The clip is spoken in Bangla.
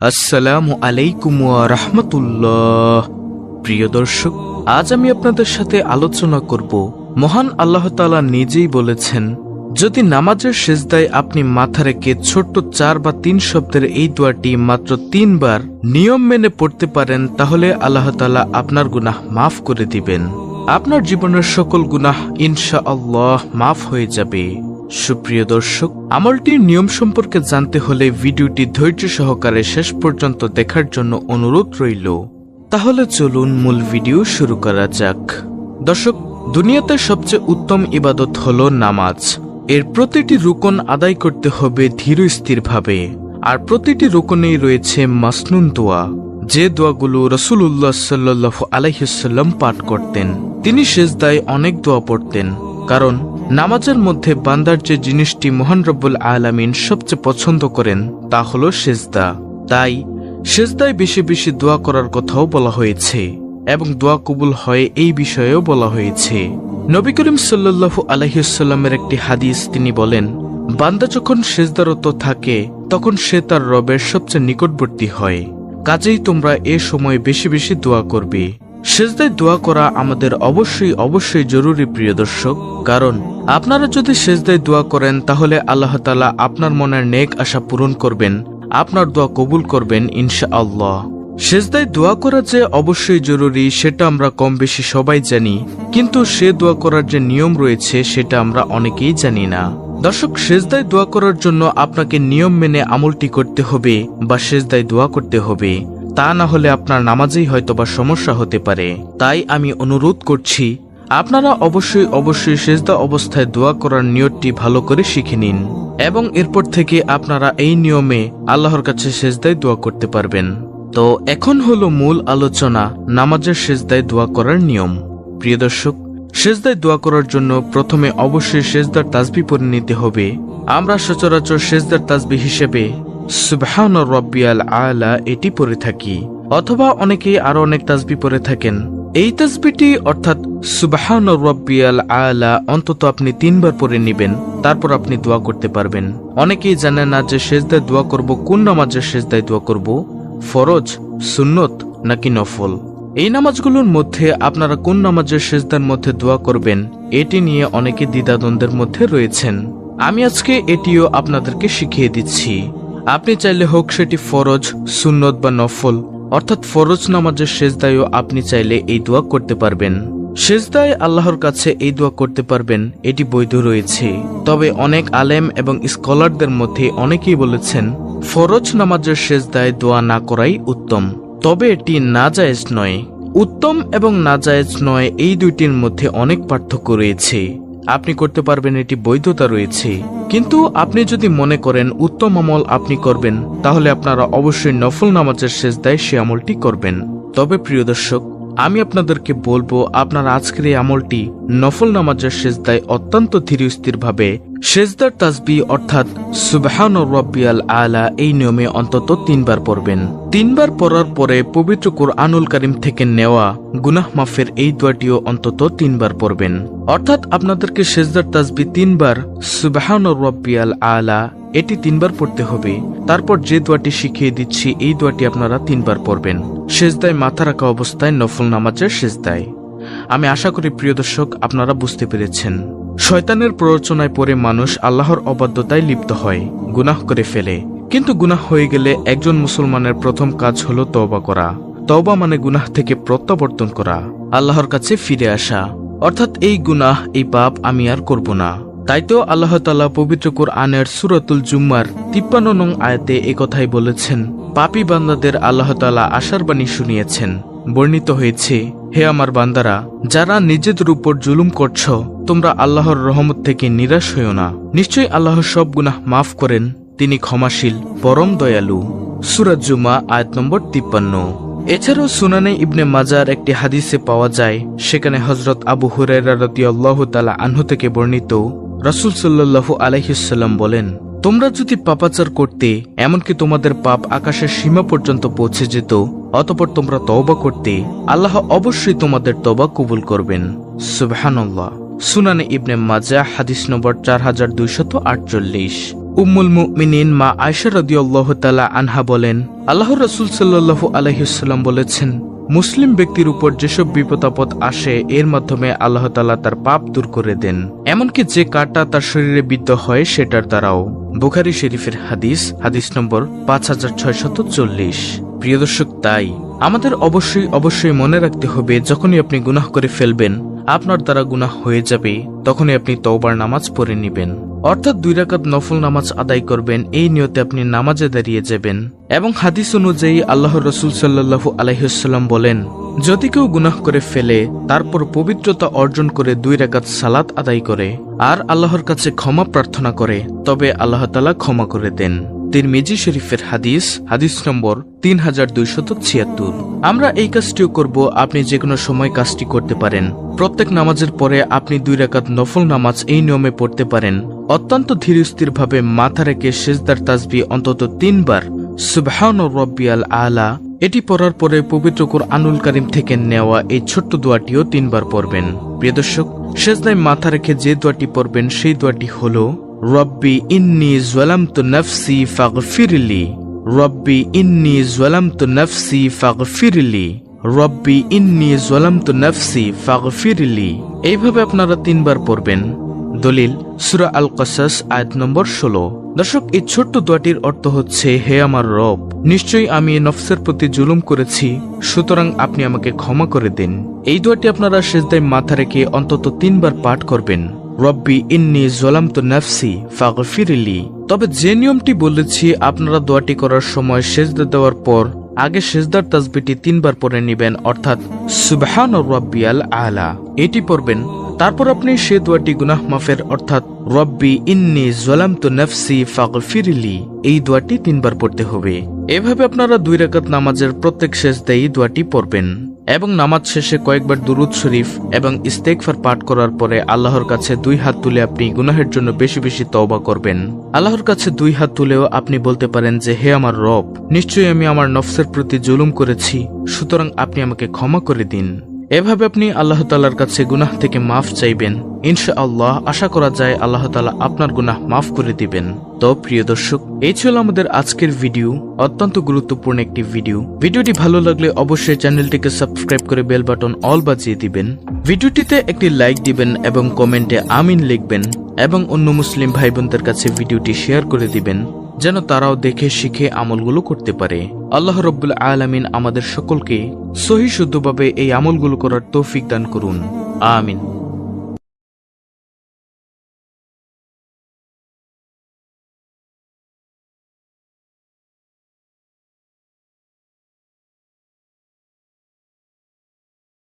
আসসালামু আলাইকুম ওয়া রাহমাতুল্লাহ। প্রিয় দর্শক, আজ আমি আপনাদের সাথে আলোচনা করব, মহান আল্লাহ তাআলা নিজেই বলেছেন, যদি নামাজের সিজদায় আপনি মাথা রেখে ছোট্ট 4 বা 3 শব্দের এই দোয়াটি মাত্র 3 বার নিয়ম মেনে পড়তে পারেন, তাহলে আল্লাহ তাআলা আপনার গুনাহ মাফ করে দিবেন। আপনার জীবনের সকল গুনাহ ইনশাআল্লাহ মাফ হয়ে যাবে। সুপ্রিয় দর্শক, আমলটির নিয়ম সম্পর্কে জানতে হলে ভিডিওটি ধৈর্য সহকারে শেষ পর্যন্ত দেখার জন্য অনুরোধ রইল। তাহলে চলুন মূল ভিডিও শুরু করা যাক। দর্শক, দুনিয়াতে সবচেয়ে উত্তম ইবাদত হলো নামাজ। এর প্রতিটি রুকন আদায় করতে হবে ধীর স্থিরভাবে, আর প্রতিটি রুকনেই রয়েছে মাসনুন দোয়া, যে দোয়াগুলো রাসূলুল্লাহ সাল্লাল্লাহু আলাইহি ওয়াসাল্লাম পাঠ করতেন। তিনি সিজদায় অনেক দোয়া পড়তেন, কারণ নামাজের মধ্যে বান্দার যে জিনিসটি মহান রব্বুল আলামিন সবচেয়ে পছন্দ করেন তা হলো সিজদা। তাই সিজদায় বেশি বেশি দোয়া করার কথাও বলা হয়েছে, এবং দোয়া কবুল হয় এই বিষয়েও বলা হয়েছে। নবী করিম সাল্লাল্লাহু আলাইহি ওয়াসাল্লামের একটি হাদিস, তিনি বলেন, বান্দা যখন সিজদারত থাকে তখন সে তার রবের সবচেয়ে নিকটবর্তী হয়। কাজেই তোমরা এ সময় বেশি বেশি দোয়া করবে। সিজদায় দোয়া করা আমাদের অবশ্যই জরুরি প্রিয় দর্শক, কারণ আপনারা যদি সিজদায় দোয়া করেন তাহলে আল্লাহ তাআলা আপনার মনের নেক আশা পূরণ করবেন, আপনার দোয়া কবুল করবেন ইনশাআল্লাহ। সিজদায় দোয়া করা যে অবশ্যই জরুরি সেটা আমরা কম বেশি সবাই জানি, কিন্তু সে দোয়া করার যে নিয়ম রয়েছে সেটা আমরা অনেকেই জানি না। দর্শক, সিজদায় দোয়া করার জন্য আপনাকে নিয়ম মেনে আমলটি করতে হবে বা সিজদায় দোয়া করতে হবে, তা না হলে আপনার নামাজেই হয়তোবা সমস্যা হতে পারে। তাই আমি অনুরোধ করছি, আপনারা অবশ্যই সিজদা অবস্থায় দোয়া করার নিয়তটি ভালো করে শিখে নিন, এবং এরপর থেকে আপনারা এই নিয়মে আল্লাহর কাছে সিজদায় দোয়া করতে পারবেন। তো এখন হলো মূল আলোচনা, নামাজের সিজদায় দোয়া করার নিয়ম। প্রিয় দর্শক, সিজদায় দোয়া করার জন্য প্রথমে অবশ্যই সিজদার তাসবিহ পড়ে নিতে হবে। আমরা সচরাচর সিজদার তাসবিহ হিসেবে সুবহান রাব্বিয়াল আলা এটি পড়ে থাকি, অথবা অনেকেই আরো অনেক তাসবিহ পড়ে থাকেন। এই তাসবিহটি অর্থাৎ সুবহান রাব্বিয়াল আলা অন্তত আপনি 3 বার পড়ে নেবেন, তারপর আপনি দোয়া করতে পারবেন। অনেকেই জানে না যে সিজদায় দোয়া করব, কোন নামাজের সিজদায় দোয়া করব, ফরজ, সুন্নত নাকি নফল। এই নামাজগুলোর মধ্যে আপনারা কোন নামাজের সিজদার মধ্যে দোয়া করবেন এটি নিয়ে অনেকে দ্বিধাদ্বন্দ্বের মধ্যে রয়েছেন। আমি আজকে এটিও আপনাদেরকে শিখিয়ে দিচ্ছি। আপনি চাইলে হোক সেটি ফরজ, সুন্নত বা নফল, অর্থাৎ ফরজ নামাজের সিজদায়ও আপনি চাইলে এই দোয়া করতে পারবেন। সিজদায় আল্লাহর কাছে এই দোয়া করতে পারবেন, এটি বৈধ রয়েছে। তবে অনেক আলেম এবং স্কলারদের মধ্যে অনেকেই বলেছেন ফরজ নামাজের সিজদায় দোয়া না করাই উত্তম, তবে এটি নাজায়েজ নয়। উত্তম এবং নাজায়েজ নয় এই দুইটির মধ্যে অনেক পার্থক্য রয়েছে। আপনি করতে পারবেন, এটি বৈধতা রয়েছে। কিন্তু আপনি যদি মনে করেন উত্তম আমল আপনি করবেন, তাহলে আপনারা অবশ্যই নফল নামাজের সিজদায় সে আমলটি করবেন। তবে প্রিয় দর্শক, আমি আপনাদেরকে বলবো, আপনারা আজকের এই আমলটি নফল নামাজের সিজদায় অত্যন্ত ধীর স্থিরভাবে সিজদার তাসবিহ অর্থাৎ সুবহান রাব্বিয়াল আলা এই নিয়মে অন্তত 3 বার পড়বেন। 3 বার পড়ার পরে পবিত্র কুরআনুল কারীম থেকে নেওয়া গুনাহ মাফের এই দোয়াটিও অন্তত 3 বার পড়বেন। অর্থাৎ আপনাদেরকে সিজদার তাসবিহ 3 বার, সুবহান রাব্বিয়াল আলা এটি 3 বার পড়তে হবে। তারপর যে দোয়াটি শিখিয়ে দিচ্ছি এই দোয়াটি আপনারা 3 বার পড়বেন সিজদায় মাথা রাখা অবস্থায়, নফল নামাজের সিজদায়। আমি আশা করি প্রিয় দর্শক আপনারা বুঝতে পেরেছেন। শয়তানের প্ররোচনায় পড়ে মানুষ আল্লাহর অবাধ্যতায় লিপ্ত হয়, গুনাহ করে ফেলে। কিন্তু গুনাহ হয়ে গেলে একজন মুসলমানের প্রথম কাজ হলো তওবা করা। তওবা মানে গুনাহ থেকে প্রত্যাবর্তন করা, আল্লাহর কাছে ফিরে আসা, অর্থাৎ এই গুনাহ, এই পাপ আমি আর করব না। তাই তো আল্লাহ তাআলা পবিত্র কুরআনের সূরাতুল জুমার 53 নং আয়াতে একথাই বলেছেন, পাপী বান্দাদের আল্লাহ তাআলা আশার বাণী শুনিয়েছেন। বর্ণিত হয়েছে, হে আমার বান্দারা, যারা নিজেদের উপর জুলুম করছ, তোমরা আল্লাহর রহমত থেকে নিরাশ হইও না। নিশ্চয়ই আল্লাহ সব গুনাহ মাফ করেন, তিনি ক্ষমাশীল, পরম দয়ালু। সূরা জুমা আয়াত নম্বর 53। এছাড়াও সুনানে ইবনে মাজার একটি হাদিসে পাওয়া যায়, সেখানে হযরত আবু হুরায়রা রাদিয়াল্লাহু তাআলা আনহু থেকে বর্ণিত, রাসূল সাল্লাল্লাহু আলাইহি ওয়াসাল্লাম বলেন, তোমরা যদি পাপাচার করতে, এমনকি তোমাদের পাপ আকাশের সীমা পর্যন্ত পৌঁছে যেত, অতঃপর তোমরা তওবা করতে, আল্লাহ অবশ্যই তোমাদের তওবা কবুল করবেন। সুবহানাল্লাহ। সুনানে ইবনে মাজাহ হাদিস নম্বর 4248। উম্মুল মুমিনিন মা আয়েশা রাদিয়াল্লাহু তাআলা আনহা বলেন, আল্লাহর রাসূল সাল্লাল্লাহু আলাইহি ওয়াসাল্লাম বলেছেন, মুসলিম ব্যক্তির উপর যেসব বিপদ আপদ আসে এর মাধ্যমে আল্লাহ তাআলা তার পাপ দূর করে দেন, এমনকি যে কাঁটা তার শরীরে বিদ্ধ হয় সেটার দ্বারাও। বুখারী শরীফের হাদিস নম্বর 5640। প্রিয় দর্শক, তাই আমাদের অবশ্যই মনে রাখতে হবে, যখনই আপনি গুনাহ করে ফেলবেন, আপনার দ্বারা গুনাহ হয়ে যাবে, তখনই আপনি তওবার নামাজ পড়ে নেবেন, অর্থাৎ 2 রাকাত নফল নামাজ আদায় করবেন। এই নিয়তে আপনি নামাজে দাঁড়িয়ে যাবেন। এবং হাদিস অনুযায়ী আল্লাহর রাসূল সাল্লাল্লাহু আলাইহি ওয়াসাল্লাম বলেন, যদি কেউ গুনাহ করে ফেলে তারপর পবিত্রতা অর্জন করে 2 রাকাত সালাত আদায় করে আর আল্লাহর কাছে ক্ষমা প্রার্থনা করে, তবে আল্লাহ তাআলা ক্ষমা করে দেন। তিরমিজি শরীফের হাদিস নম্বর 3276। আমরা এই কাজটিও করব। আপনি যে কোনো সময় কাজটি করতে পারেন। প্রত্যেক নামাজের পরে আপনি 2 রাকাত নফল নামাজ এই নিয়মে পড়তে পারেন। অত্যন্ত ধীরস্থির ভাবে মাথা রেখে সিজদার তাসবিহ অন্তত 3 বার সুবহান রাব্বিয়াল আলা এটি পড়ার পরে পবিত্র কুরআনুল কারীম থেকে নেওয়া এই ছোট্ট দোয়াটিও 3 বার পড়বেন। প্রিয় দর্শক, সিজদায় মাথা রেখে যে দোয়াটি পড়বেন সেই দোয়াটি হলো, রব্বি ইন্নী যালামতু নাফসি ফাগফিরলি, রব্বি ইন্নী যালামতু নাফসি ফাগফিরলি, রব্বি ইন্নী যালামতু নাফসি ফাগফিরলি। এইভাবে আপনারা 3 বার পড়বেন। দলিল সূরা আল কাসাস আয়াত নম্বর 16। দর্শক, এই ছোট্ট দোয়াটির অর্থ হচ্ছে, হে আমার রব, নিশ্চয়ই আমি নফসের প্রতি জুলুম করেছি, সুতরাং আপনি আমাকে ক্ষমা করে দিন। এই দোয়াটি আপনারা সিজদায় মাথা রেখে অন্তত 3 বার পাঠ করবেন, রব্বি ইন্নী যালামতু নাফসি ফাগফিরলি। তবে যে নিয়মটি বলেছি, আপনারা দোয়াটি করার সময় সিজদা দেওয়ার পর আগে সিজদার তাসবিহটি 3 বার পড়ে নেবেন, অর্থাৎ সুবহান রাব্বিয়াল আলা এটি পড়বেন। তারপর আপনি সে দোয়াটি গুনাহ মাফের অর্থাৎ রব্বি ইন্নী যালামতু নাফসি ফাগফিরলি এই দোয়াটি 3 বার পড়তে হবে। এভাবে আপনারা 2 রাকাত নামাজের প্রত্যেক সিজদায় এই দোয়াটি পড়বেন এবং নামাজ শেষে কয়েকবার দুরূদ শরীফ এবং ইস্তেগফার পাঠ করার পরে আল্লাহর কাছে 2 হাত তুলে আপনি গুনাহের জন্য বেশি বেশি তওবা করবেন। আল্লাহর কাছে 2 হাত তুলেও আপনি বলতে পারেন যে, হে আমার রব, নিশ্চয়ই আমি আমার নফসের প্রতি জুলুম করেছি, সুতরাং আপনি আমাকে ক্ষমা করে দিন। এভাবে আপনি আল্লাহ তাআলার কাছে গুনাহ থেকে মাফ চাইবেন। ইনশাআল্লাহ আশা করা যায় আল্লাহ তাআলা আপনার গুনাহ মাফ করে দিবেন। তো প্রিয় দর্শক, এই ছিল আমাদের আজকের ভিডিও, অত্যন্ত গুরুত্বপূর্ণ একটি ভিডিও। ভিডিওটি ভালো লাগলে অবশ্যই চ্যানেলটিকে সাবস্ক্রাইব করে বেল বাটন অল বাজিয়ে দিবেন। ভিডিওটিতে একটি লাইক দিবেন এবং কমেন্টে আমিন লিখবেন এবং অন্য মুসলিম ভাই বোনদের কাছে ভিডিওটি শেয়ার করে দিবেন, যেন তারাও দেখে শিখে আমলগুলো করতে পারে। আল্লাহ রাব্বুল আলামিন আমাদের সকলকে সহি শুদ্ধভাবে এই আমলগুলো করার তৌফিক দান করুন। আমিন।